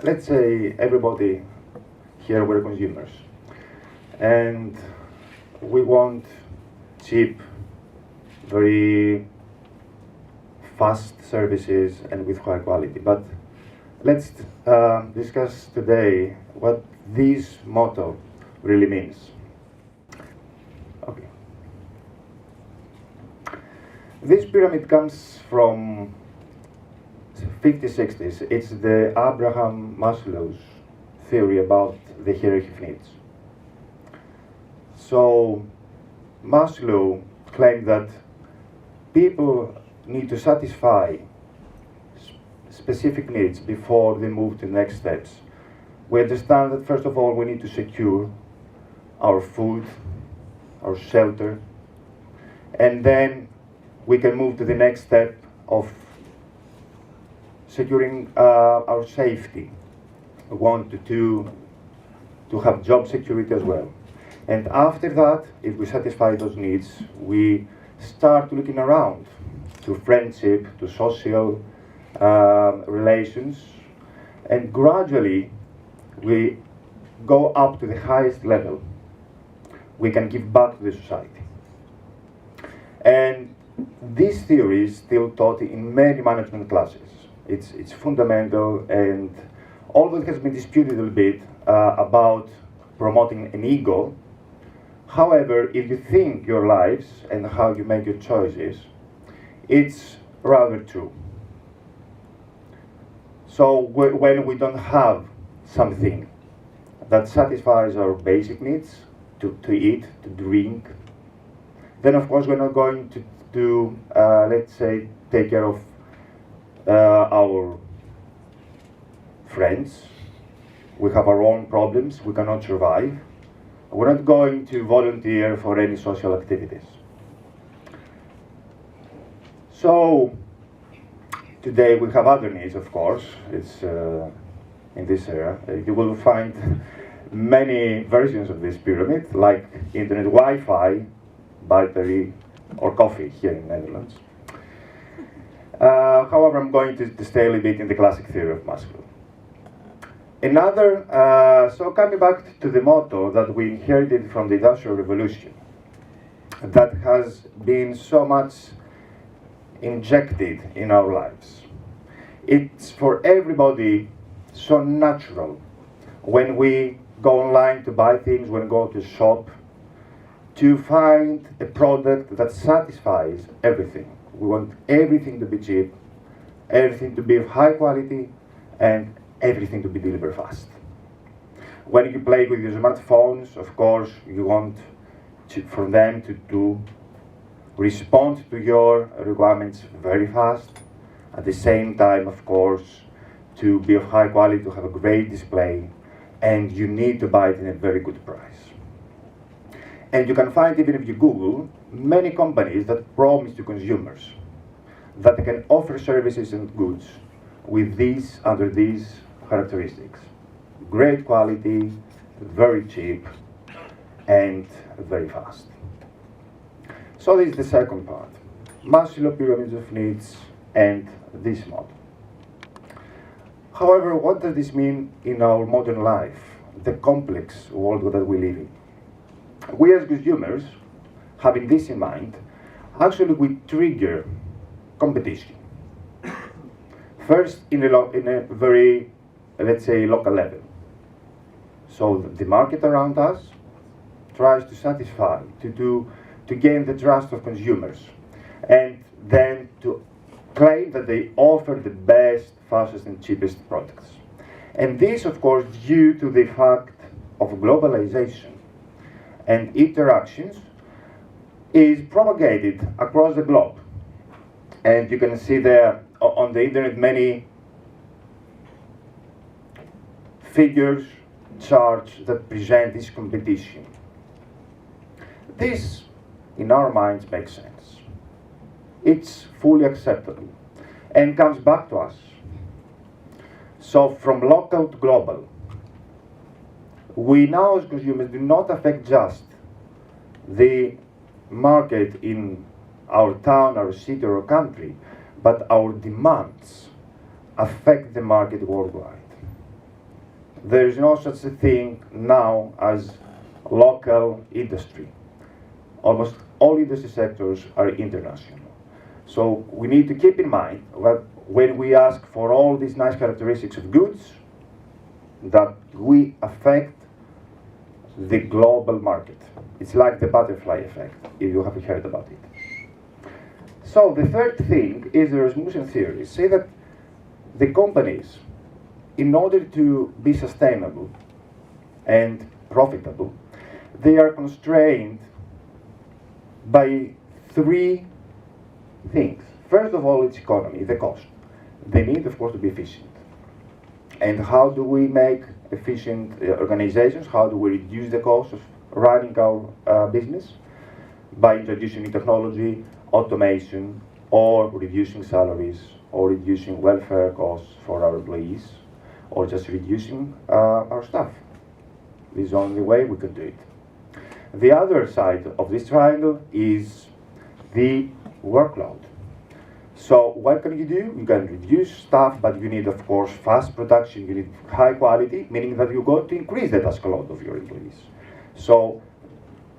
let's say everybody here we're consumers, and we want cheap, very fast services and with high quality. But let's discuss today what this motto really means. Okay. This pyramid comes from 50s, 60s. It's the Abraham Maslow's theory about the hierarchy of needs. So Maslow claimed that people need to satisfy specific needs before they move to the next steps. We understand that first of all we need to secure our food, our shelter, and then we can move to the next step of securing our safety. We want to have job security as well. And after that, if we satisfy those needs, we start looking around to friendship, to social relations, and gradually we go up to the highest level. We can give back to the society. And this theory is still taught in many management classes. It's fundamental, and although it has been disputed a little bit about promoting an ego, however, if you think your lives and how you make your choices, it's rather true. So when we don't have something that satisfies our basic needs, to eat, to drink, then of course we're not going to let's say, take care of our friends. We have our own problems, we cannot survive. We're not going to volunteer for any social activities. So today we have other needs, of course. It's in this era. You will find many versions of this pyramid, like internet, Wi-Fi, battery, or coffee here in the Netherlands. However, I'm going to stay a little bit in the classic theory of Maslow. So coming back to the motto that we inherited from the Industrial Revolution, that has been so much injected in our lives. It's for everybody so natural when we go online to buy things, when we go to shop, to find a product that satisfies everything. We want everything to be cheap, everything to be of high quality, and everything to be delivered fast. When you play with your smartphones, of course, you want for them to respond to your requirements very fast. At the same time, of course, to be of high quality, to have a great display, and you need to buy it in a very good price. And you can find, even if you Google, many companies that promise to consumers that they can offer services and goods with under these characteristics. Great quality, very cheap, and very fast. So this is the second part. Maslow pyramids of needs and this model. However, what does this mean in our modern life, the complex world that we live in? We as consumers, having this in mind, actually we trigger competition. First, in a very, let's say, local level. So the market around us tries to satisfy, to gain the trust of consumers, and then to claim that they offer the best, fastest, and cheapest products. And this, of course, due to the fact of globalization and interactions, is propagated across the globe. And you can see there on the internet many figures, charts that present this competition. This, in our minds, makes sense. It's fully acceptable and comes back to us. So from local to global, we now as consumers do not affect just the market in our town, our city, or our country, but our demands affect the market worldwide. there is no such a thing now as local industry. Almost all industry sectors are international. So we need to keep in mind that when we ask for all these nice characteristics of goods, that we affect the global market. It's like the butterfly effect, if you haven't heard about it. So the third thing is the Rasmussen theory. Say that the companies, in order to be sustainable and profitable, they are constrained by three things. First of all, it's economy, the cost. They need, of course, to be efficient. And how do we make efficient organizations? How do we reduce the cost of running our business? By introducing new technology, automation, or reducing salaries, or reducing welfare costs for our employees, or just reducing our staff. This is the only way we can do it. The other side of this triangle is the workload. So what can you do? You can reduce staff, but you need, of course, fast production, you need high quality, meaning that you're going to increase the task load of your employees. So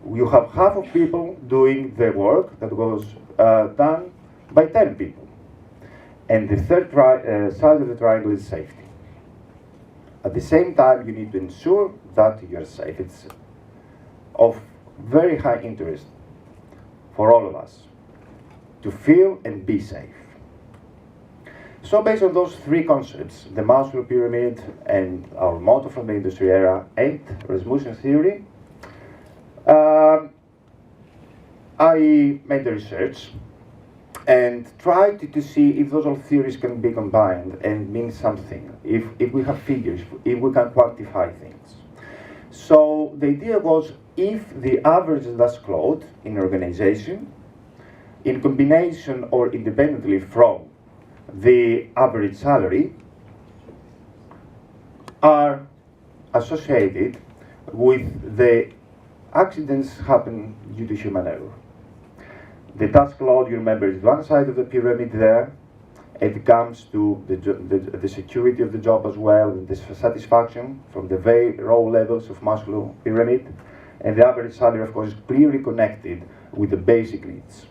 you have half of people doing the work that was done by 10 people. And the third side of the triangle is safety. At the same time, you need to ensure that you're safe. It's of very high interest for all of us to feel and be safe. So based on those three concepts, the Maslow pyramid and our motto from the industry era and Rasmussen theory, I made the research and tried to see if those all theories can be combined and mean something, if we have figures, if we can quantify things. So the idea was, if the average task load in an organization, in combination or independently from the average salary, are associated with the accidents happen due to human error. The task load, you remember, is one side of the pyramid there. It comes to the security of the job as well, and the satisfaction from the very raw levels of Maslow pyramid. And the average salary, of course, is clearly connected with the basic needs.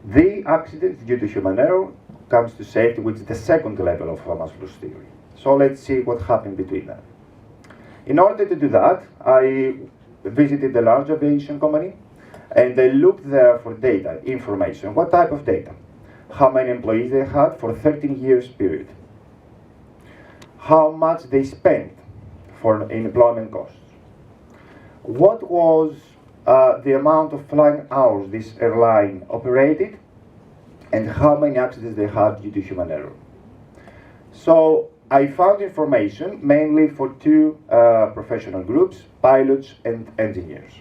The accidents due to human error comes to safety, which is the second level of Maslow's theory. So let's see what happened between them. In order to do that, I visited a large aviation company, and I looked there for data, information. What type of data? How many employees they had for a 13 years period. How much they spent for employment costs. What was the amount of flying hours this airline operated, and how many accidents they had due to human error. So I found information mainly for two professional groups, pilots and engineers.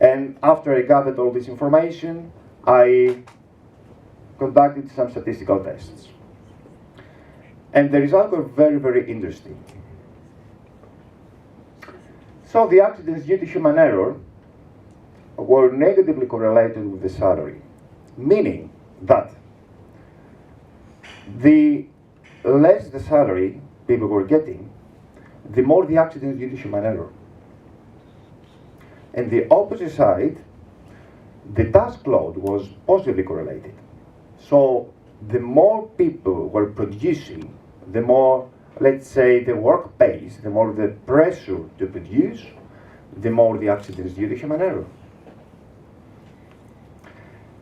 And after I gathered all this information, I conducted some statistical tests. And the results were very, very interesting. So the accidents due to human error were negatively correlated with the salary, meaning that the less the salary people were getting, the more the accidents due to human error. And the opposite side, the task load was positively correlated. So the more people were producing, the more, let's say, the work pace, the more the pressure to produce, the more the accidents due to human error.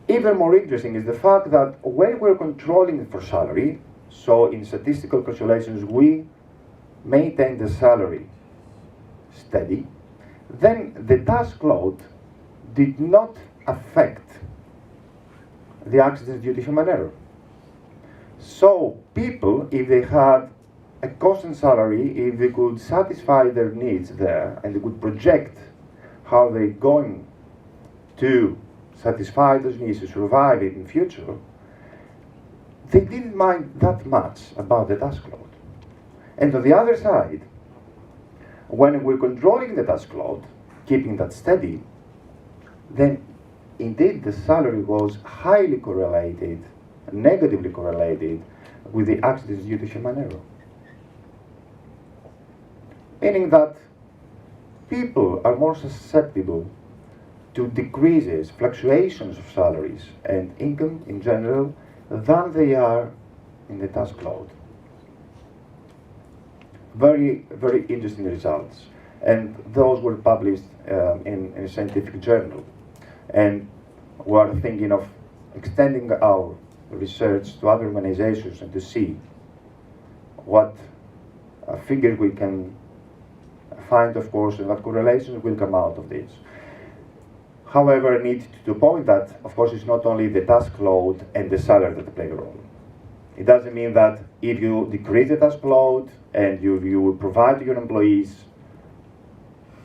Even more interesting is the fact that when we're controlling for salary, so in statistical calculations we maintain the salary steady, then the task load did not affect the accidents due to human error. So people, if they had a constant salary, if they could satisfy their needs there and they could project how they're going to satisfy those needs to survive in the future, they didn't mind that much about the task load. And on the other side, when we're controlling the task load, keeping that steady, then indeed the salary was highly correlated, negatively correlated with the accidents due to human error. meaning that people are more susceptible to decreases, fluctuations of salaries and income in general than they are in the task load. Very, very interesting results. And those were published in a scientific journal. And we are thinking of extending our research to other organizations and to see what figures we can find, of course, and what correlations will come out of this. However, I need to point that, of course, it's not only the task load and the salary that play a role. It doesn't mean that if you decrease the task load and you provide to your employees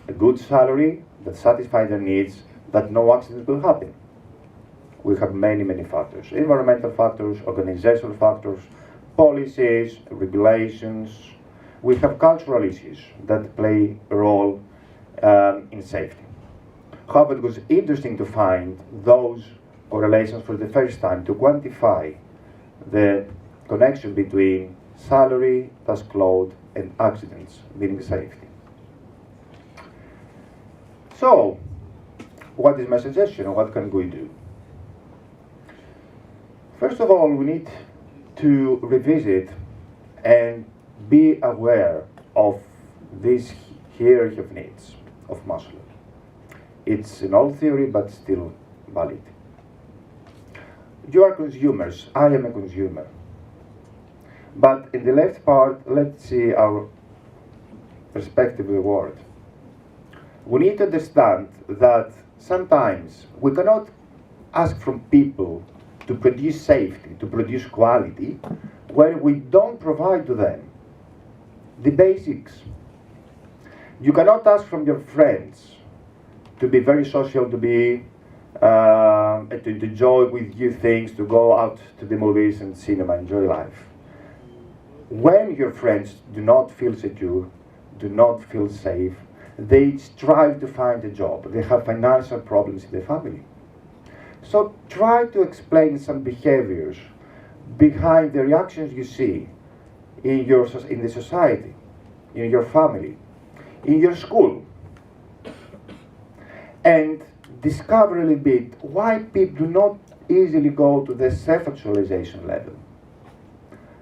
a good salary that satisfies their needs, that no accident will happen. We have many, many factors. Environmental factors, organizational factors, policies, regulations. We have cultural issues that play a role in safety. However, it was interesting to find those correlations for the first time, to quantify the connection between salary, task load, and accidents, meaning safety. So, what is my suggestion? What can we do? First of all, we need to revisit and be aware of this hierarchy of needs of Maslow. It's an old theory, but still valid. You are consumers. I am a consumer. But in the left part, let's see our perspective of the world. We need to understand that sometimes we cannot ask from people to produce safety, to produce quality, where we don't provide to them the basics. You cannot ask from your friends to be very social, to be to enjoy with you things, to go out to the movies and cinema, enjoy life. When your friends do not feel secure, do not feel safe, they strive to find a job. They have financial problems in the family. So try to explain some behaviors behind the reactions you see in the society, in your family, in your school, and discover a little bit why people do not easily go to the self-actualization level.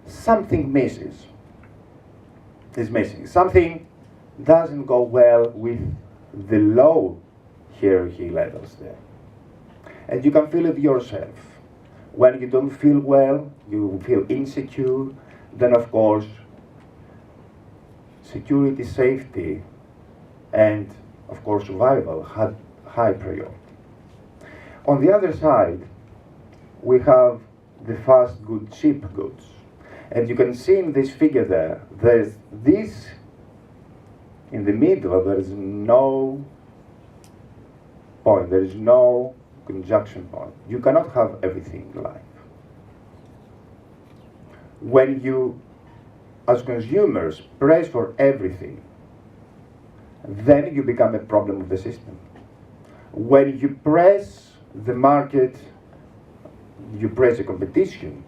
Something is missing. Something doesn't go well with the low hierarchy levels there. And you can feel it yourself. When you don't feel well, you feel insecure, then of course, security, safety, and of course survival had high priority. On the other side, we have the fast good, cheap goods. And you can see in this figure there, there's this in the middle, there is no point, there is no conjunction point. You cannot have everything in life. When you, as consumers, press for everything, then you become a problem of the system. When you press the market, you press the competition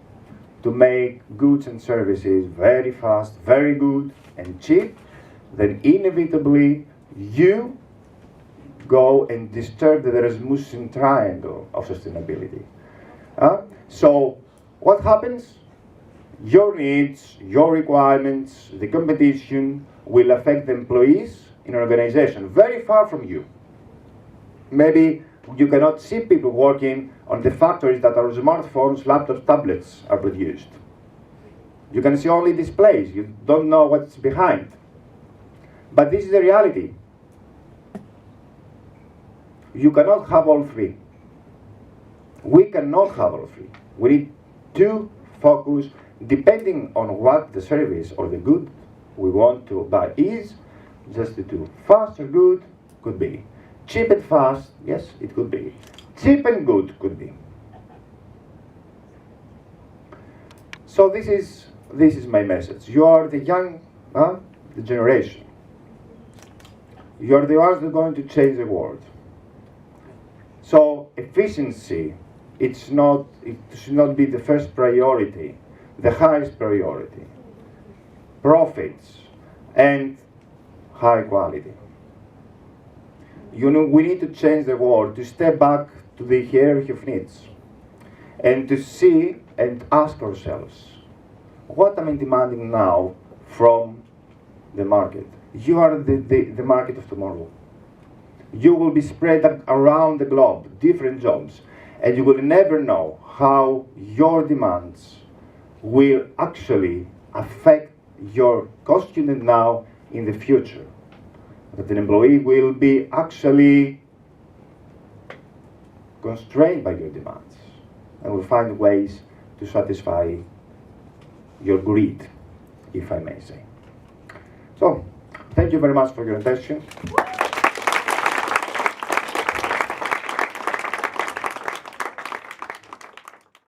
to make goods and services very fast, very good, and cheap, then inevitably you go and disturb the Rasmussen triangle of sustainability. So what happens? Your needs, your requirements, the competition will affect the employees in an organization very far from you. Maybe you cannot see people working on the factories that our smartphones, laptops, tablets are produced. You can see only displays. You don't know what's behind. But this is the reality. You cannot have all three. We cannot have all three. We need to focus, depending on what the service or the good we want to buy is, just the two. Fast or good could be. Cheap and fast, yes, it could be. Cheap and good could be. So this is my message. You are the young, the generation. You are the ones that are going to change the world. So efficiency, it should not be the first priority, the highest priority. Profits and high quality. We need to change the world, to step back to the hierarchy of needs, and to see and ask ourselves, what am I demanding now from the market? You are the market of tomorrow. You will be spread around the globe, different jobs, and you will never know how your demands will actually affect your co-student now in the future. That an employee will be actually constrained by your demands and will find ways to satisfy your greed, if I may say. So, thank you very much for your attention.